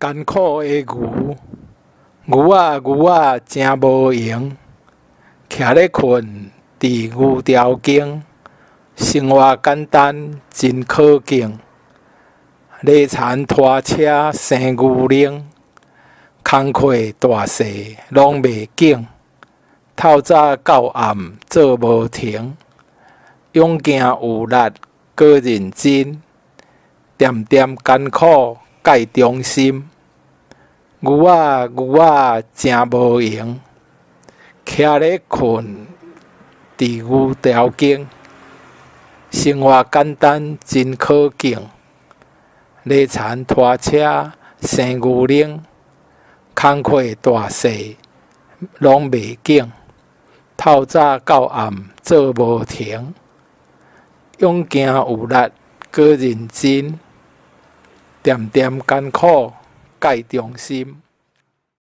艰苦的牛，牛仔真无闲，徛咧困伫牛条间，生活简单真可敬。犁田拖车生牛奶，工课大细拢袂紧。透早到暗做无停，勇行有力搁认真，点点艰苦介忠心。牛仔真无闲，徛咧困伫牛条间，生活简单真可敬。犁田拖车生牛奶，工课大细拢袂紧。透早到暗做无停，勇行有力搁认真，点点艰苦介忠心。